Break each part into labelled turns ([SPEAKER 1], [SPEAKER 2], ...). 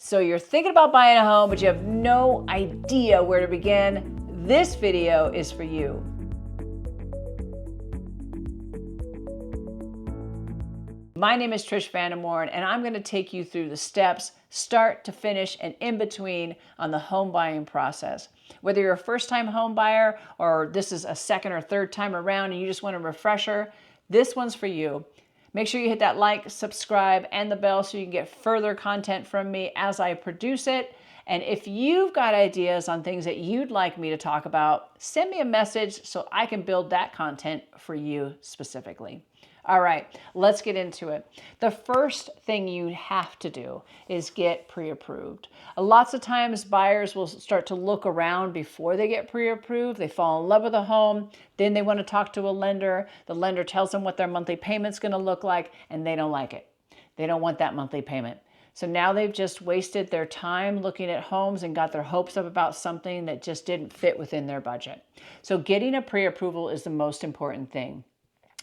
[SPEAKER 1] So you're thinking about buying a home, but you have no idea where to begin. This video is for you. My name is Trish Vander Mooren, and I'm going to take you through the steps, start to finish and in between on the home buying process. Whether you're a first-time home buyer or this is a second or third time around and you just want a refresher, this one's for you. Make sure you hit that like, subscribe, and the bell so you can get further content from me as I produce it. And if you've got ideas on things that you'd like me to talk about, send me a message so I can build that content for you specifically. All right, let's get into it. The first thing you have to do is get pre-approved. Lots of times buyers will start to look around before they get pre-approved. They fall in love with a home, then they want to talk to a lender. The lender tells them what their monthly payment's going to look like, and they don't like it. They don't want that monthly payment. So now they've just wasted their time looking at homes and got their hopes up about something that just didn't fit within their budget. So getting a pre-approval is the most important thing.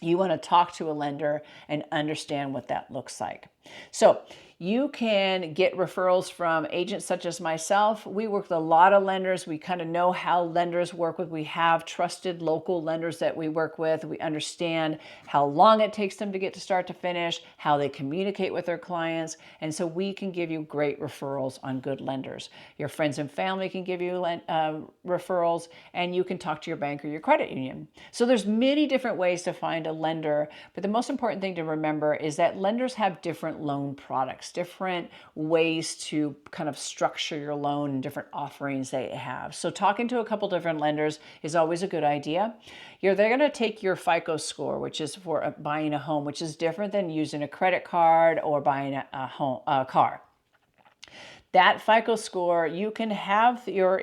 [SPEAKER 1] You want to talk to a lender and understand what that looks like. So you can get referrals from agents such as myself. We work with a lot of lenders. We kind of know how lenders work with. We have trusted local lenders that we work with. We understand how long it takes them to get to start to finish, how they communicate with their clients. And so we can give you great referrals on good lenders. Your friends and family can give you referrals, and you can talk to your bank or your credit union. So there's many different ways to find a lender, but the most important thing to remember is that lenders have different loan products, different ways to kind of structure your loan and different offerings they have. So talking to a couple different lenders is always a good idea. They're going to take your FICO score, which is for buying a home, which is different than using a credit card or buying a car. That FICO score, you can have your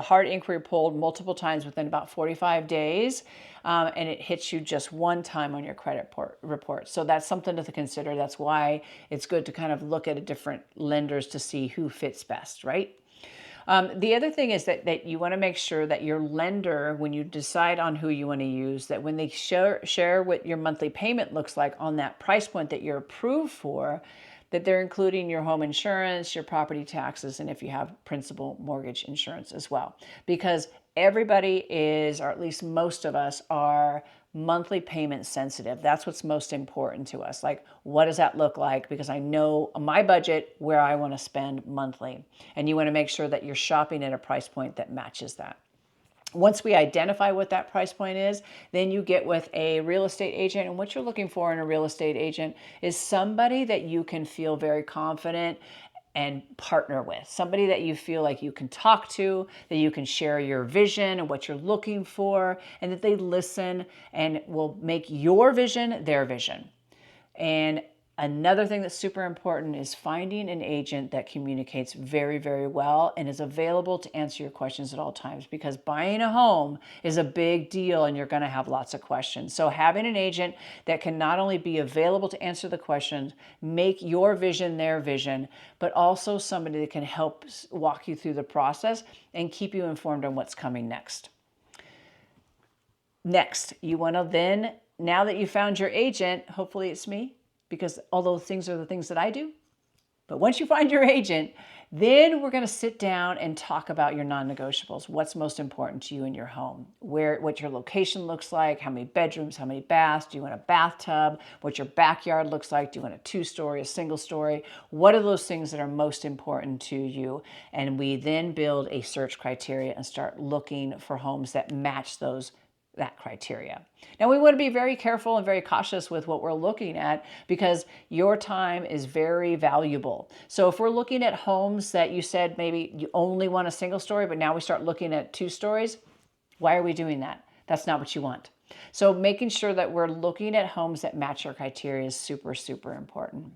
[SPEAKER 1] hard inquiry pulled multiple times within about 45 days, and it hits you just one time on your credit report. So that's something to consider. That's why it's good to kind of look at different lenders to see who fits best, right? The other thing is that you want to make sure that your lender, when you decide on who you want to use, that when they share what your monthly payment looks like on that price point that you're approved for, that they're including your home insurance, your property taxes, and if you have principal mortgage insurance as well. Because everybody is, or at least most of us are, monthly payment sensitive. That's what's most important to us. Like, what does that look like? Because I know my budget where I want to spend monthly. And you want to make sure that you're shopping at a price point that matches that. Once we identify what that price point is, then you get with a real estate agent. And what you're looking for in a real estate agent is somebody that you can feel very confident and partner with. Somebody that you feel like you can talk to, that you can share your vision and what you're looking for, and that they listen and will make your vision their vision. And another thing that's super important is finding an agent that communicates very, very well and is available to answer your questions at all times, because buying a home is a big deal and you're going to have lots of questions. So having an agent that can not only be available to answer the questions, make your vision their vision, but also somebody that can help walk you through the process and keep you informed on what's coming next. Next, you want to then, now that you found your agent, hopefully it's me, because all those things are the things that I do. But once you find your agent, then we're going to sit down and talk about your non-negotiables. What's most important to you in your home? What your location looks like, how many bedrooms, how many baths, do you want a bathtub, what your backyard looks like, do you want a two-story, a single story? What are those things that are most important to you? And we then build a search criteria and start looking for homes that match that criteria. Now, we want to be very careful and very cautious with what we're looking at, because your time is very valuable. So if we're looking at homes that you said maybe you only want a single story, but now we start looking at 2 stories, why are we doing that? That's not what you want. So making sure that we're looking at homes that match our criteria is super, super important.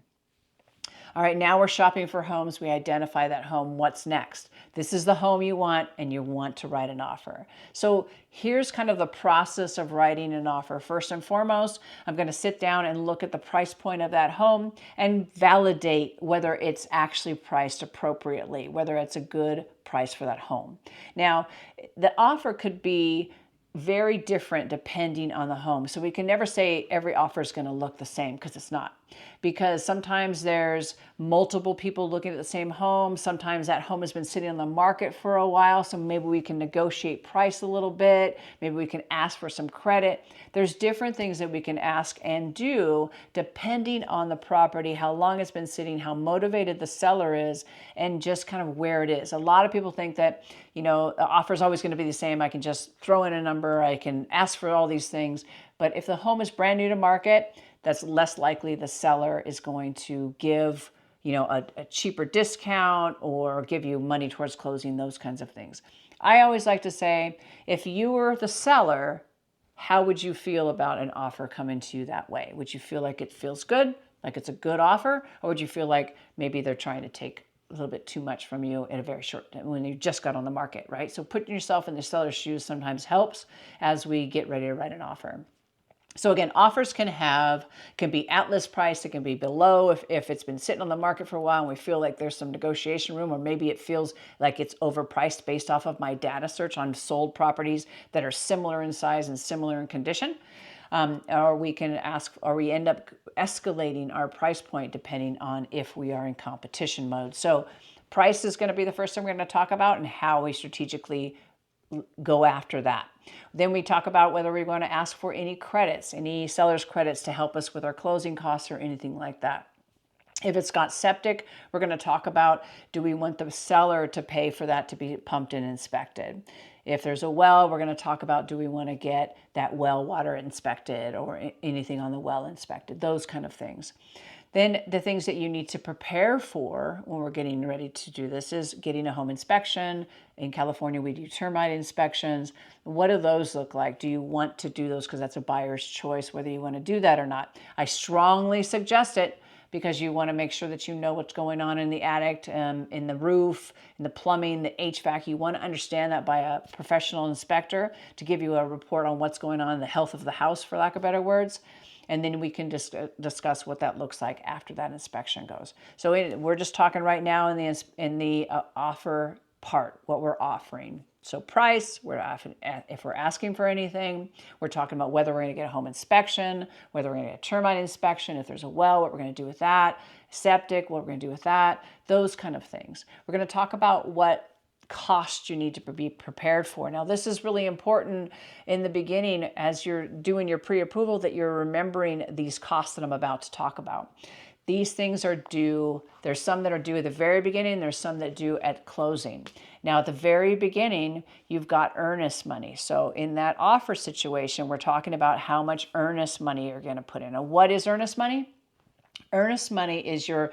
[SPEAKER 1] All right, now we're shopping for homes. We identify that home. What's next? This is the home you want, and you want to write an offer. So here's kind of the process of writing an offer. First and foremost, I'm going to sit down and look at the price point of that home and validate whether it's actually priced appropriately, whether it's a good price for that home. Now, the offer could be very different depending on the home. So we can never say every offer is going to look the same, because it's not. because sometimes there's multiple people looking at the same home. Sometimes that home has been sitting on the market for a while, so maybe we can negotiate price a little bit. Maybe we can ask for some credit. There's different things that we can ask and do depending on the property, how long it's been sitting, how motivated the seller is, and just kind of where it is. A lot of people think that, the offer is always going to be the same. I can just throw in a number. I can ask for all these things. But if the home is brand new to market, that's less likely the seller is going to give, a cheaper discount or give you money towards closing, those kinds of things. I always like to say, if you were the seller, how would you feel about an offer coming to you that way? Would you feel like it feels good, like it's a good offer? Or would you feel like maybe they're trying to take a little bit too much from you in a very short time when you just got on the market, right? So putting yourself in the seller's shoes sometimes helps as we get ready to write an offer. So again, offers can be at list price, it can be below if it's been sitting on the market for a while and we feel like there's some negotiation room, or maybe it feels like it's overpriced based off of my data search on sold properties that are similar in size and similar in condition. Or we can ask, or we end up escalating our price point depending on if we are in competition mode. So price is going to be the first thing we're going to talk about, and how we strategically go after that. Then we talk about whether we want to ask for any credits, any seller's credits to help us with our closing costs or anything like that. If it's got septic, we're going to talk about, do we want the seller to pay for that to be pumped and inspected? If there's a well, we're going to talk about, do we want to get that well water inspected or anything on the well inspected, those kind of things. Then the things that you need to prepare for when we're getting ready to do this is getting a home inspection. In California, we do termite inspections. What do those look like? Do you want to do those? Because that's a buyer's choice, whether you want to do that or not. I strongly suggest it, because you want to make sure that you know what's going on in the attic, in the roof, in the plumbing, the HVAC. You want to understand that by a professional inspector to give you a report on what's going on in the health of the house, for lack of better words. And then we can discuss what that looks like after that inspection goes. So we're just talking right now in the offer part, what we're offering. So price, if we're asking for anything, we're talking about whether we're going to get a home inspection, whether we're going to get a termite inspection, if there's a well, what we're going to do with that, septic, what we're going to do with that, those kind of things. We're going to talk about what cost you need to be prepared for. Now, this is really important in the beginning as you're doing your pre-approval, that you're remembering these costs that I'm about to talk about. These things are due. There's some that are due at the very beginning. There's some that are due at closing. Now, at the very beginning, you've got earnest money. So in that offer situation, we're talking about how much earnest money you're going to put in. Now, what is earnest money? Earnest money is your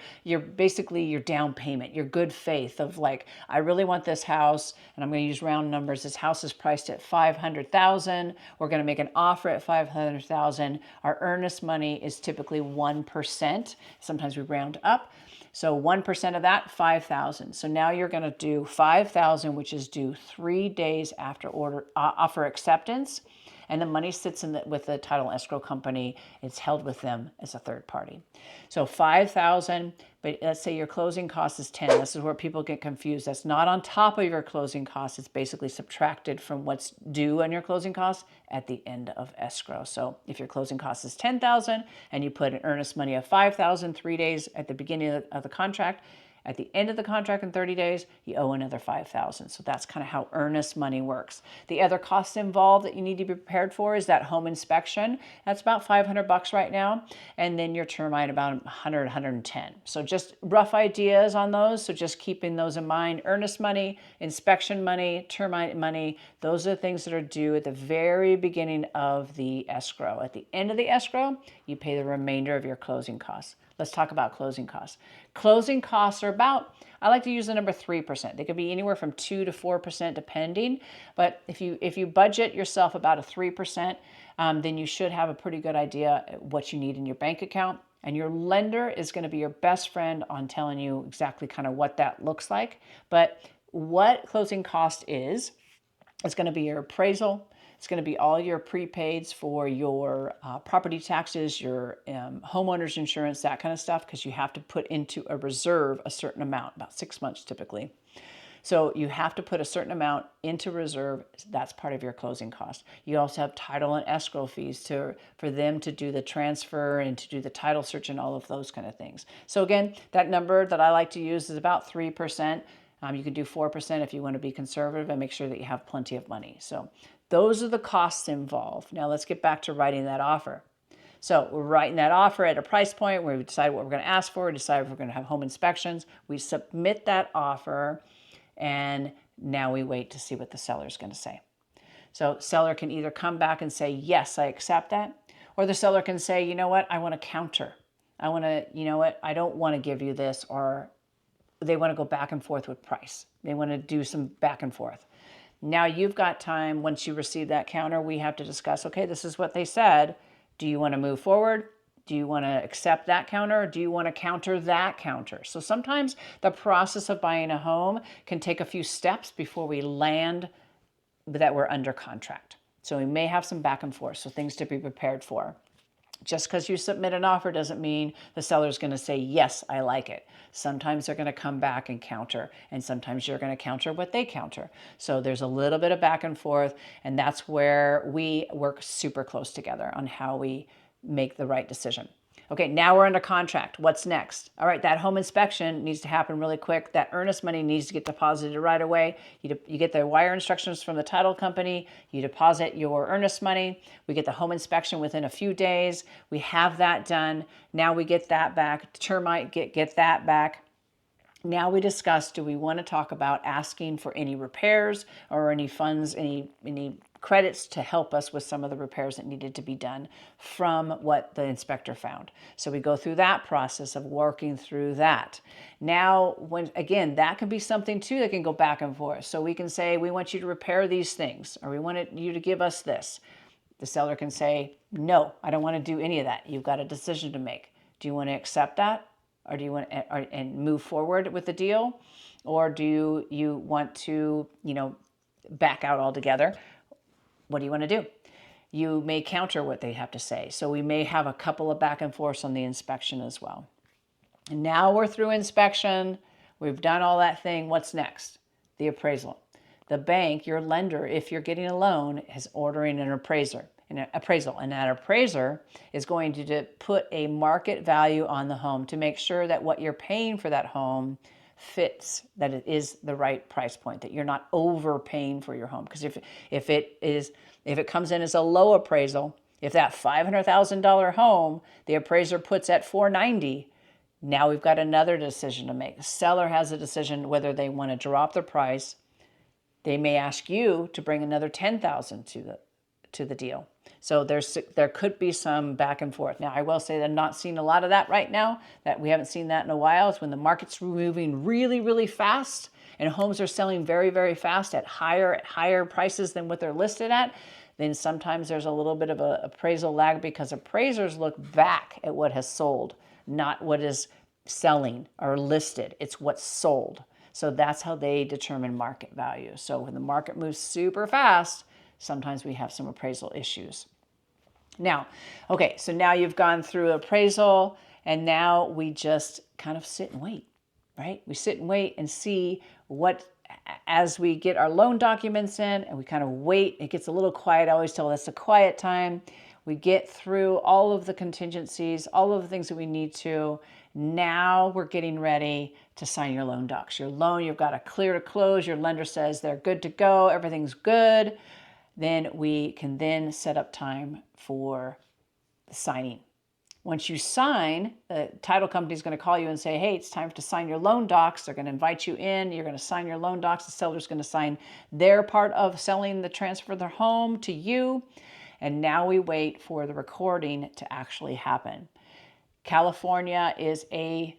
[SPEAKER 1] basically your down payment, your good faith of like, I really want this house, and I'm going to use round numbers. This house is priced at $500,000. We're going to make an offer at $500,000. Our earnest money is typically 1%. Sometimes we round up. So 1% of that, $5,000. So now you're going to do $5,000, which is due 3 days after offer acceptance. And the money sits with the title escrow company. It's held with them as a third party. So $5,000, but let's say your closing cost is $10,000. This is where people get confused. That's not on top of your closing costs. It's basically subtracted from what's due on your closing costs at the end of escrow. So if your closing cost is $10,000 and you put an earnest money of $5,000 3 days at the beginning of the contract, at the end of the contract in 30 days, you owe another $5,000. So that's kind of how earnest money works. The other costs involved that you need to be prepared for is that home inspection. That's about $500 right now. And then your termite about 100, 110. So just rough ideas on those. So just keeping those in mind. Earnest money, inspection money, termite money. Those are the things that are due at the very beginning of the escrow. At the end of the escrow, you pay the remainder of your closing costs. Let's talk about closing costs. Closing costs are about, I like to use the number 3%. They could be anywhere from 2 to 4% depending. But if you budget yourself about a 3%, then you should have a pretty good idea what you need in your bank account. And your lender is going to be your best friend on telling you exactly kind of what that looks like. But what closing cost is going to be your appraisal. It's going to be all your prepaids for your property taxes, your homeowners insurance, that kind of stuff, because you have to put into a reserve a certain amount, about 6 months typically. So you have to put a certain amount into reserve. That's part of your closing cost. You also have title and escrow fees for them to do the transfer and to do the title search and all of those kind of things. So again, that number that I like to use is about 3%. You can do 4% if you want to be conservative and make sure that you have plenty of money. So those are the costs involved. Now let's get back to writing that offer. So we're writing that offer at a price point where we decide what we're going to ask for, we decide if we're going to have home inspections. We submit that offer, and now we wait to see what the seller is going to say. So seller can either come back and say, yes, I accept that, or the seller can say, you know what, I want to counter. I want to, you know what, I don't want to give you this, or they want to go back and forth with price. They want to do some back and forth. Now you've got time. Once you receive that counter, we have to discuss, okay, this is what they said. Do you want to move forward? Do you want to accept that counter? Or do you want to counter that counter? So sometimes the process of buying a home can take a few steps before we land that we're under contract. So we may have some back and forth, so things to be prepared for. Just because you submit an offer doesn't mean the seller's going to say, yes, I like it. Sometimes they're going to come back and counter, and sometimes you're going to counter what they counter. So there's a little bit of back and forth, and that's where we work super close together on how we make the right decision. Okay, now we're under contract. What's next? All right, that home inspection needs to happen really quick. That earnest money needs to get deposited right away. You get the wire instructions from the title company. You deposit your earnest money. We get the home inspection within a few days. We have that done. Now we get that back. Termite get that back. Now we discuss, do we want to talk about asking for any repairs or any funds, any credits to help us with some of the repairs that needed to be done from what the inspector found. So we go through that process of working through that. Now, again, that can be something too that can go back and forth. So we can say, we want you to repair these things, or we want you to give us this. The seller can say, no, I don't want to do any of that. You've got a decision to make. Do you want to accept that? Or do you want and move forward with the deal? Or do you want to, back out altogether? What do you want to do? You may counter what they have to say. So we may have a couple of back and forths on the inspection as well. And now we're through inspection. We've done all that thing. What's next? The appraisal. The bank, your lender, if you're getting a loan, is ordering an appraisal. And that appraiser is going to put a market value on the home to make sure that what you're paying for that home fits, that it is the right price point, that you're not overpaying for your home. Because if it comes in as a low appraisal, if that $500,000 home the appraiser puts at $490,000, now we've got another decision to make. The seller has a decision whether they want to drop the price. They may ask you to bring another $10,000 to the deal. So there could be some back and forth. Now, I will say that I'm not seeing a lot of that right now, that we haven't seen that in a while. It's when the market's moving really, really fast and homes are selling very, very fast at higher prices than what they're listed at. Then sometimes there's a little bit of an appraisal lag because appraisers look back at what has sold, not what is selling or listed. It's what's sold. So that's how they determine market value. So when the market moves super fast, sometimes we have some appraisal issues. Now, okay, so now you've gone through appraisal, and now we just kind of sit and wait, right? We sit and wait and see as we get our loan documents in, and we kind of wait. It gets a little quiet. I always tell that's a quiet time. We get through all of the contingencies, all of the things that we need to. Now we're getting ready to sign your loan docs. Your loan, you've got a clear to close. Your lender says they're good to go. Everything's good. Then we can then set up time for the signing. Once you sign, the title company is going to call you and say, hey, it's time to sign your loan docs. They're going to invite you in. You're going to sign your loan docs. The seller's going to sign their part of selling the transfer of their home to you. And now we wait for the recording to actually happen. California is a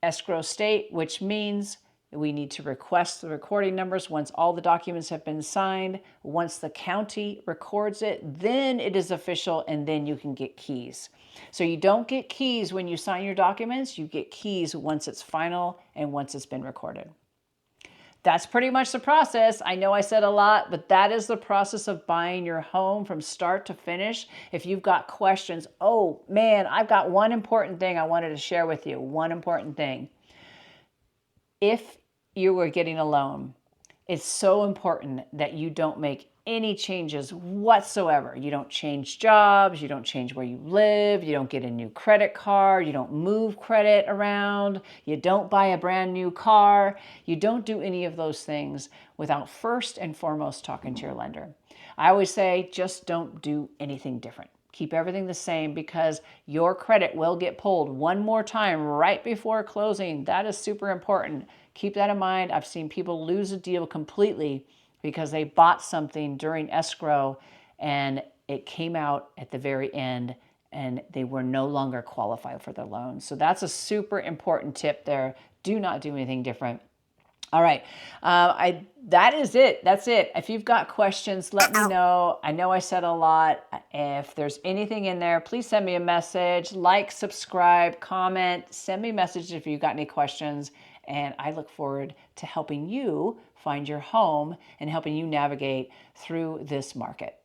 [SPEAKER 1] escrow state, which means we need to request the recording numbers once all the documents have been signed. Once the county records it, then it is official, and then you can get keys. So you don't get keys when you sign your documents. You get keys once it's final and once it's been recorded. That's pretty much the process. I know I said a lot, but that is the process of buying your home from start to finish. If you've got questions, oh man, I've got one important thing I wanted to share with you. One important thing. If you are getting a loan, it's so important that you don't make any changes whatsoever. You don't change jobs, you don't change where you live, you don't get a new credit card, you don't move credit around, you don't buy a brand new car, you don't do any of those things without first and foremost talking to your lender. I always say just don't do anything different. Keep everything the same, because your credit will get pulled one more time right before closing. That is super important. Keep that in mind. I've seen people lose a deal completely because they bought something during escrow and it came out at the very end and they were no longer qualified for the loan. So that's a super important tip there. Do not do anything different. All right. That is it. That's it. If you've got questions, let me know. I know I said a lot. If there's anything in there, please send me a message, like, subscribe, comment, send me a message if you've got any questions. And I look forward to helping you find your home and helping you navigate through this market.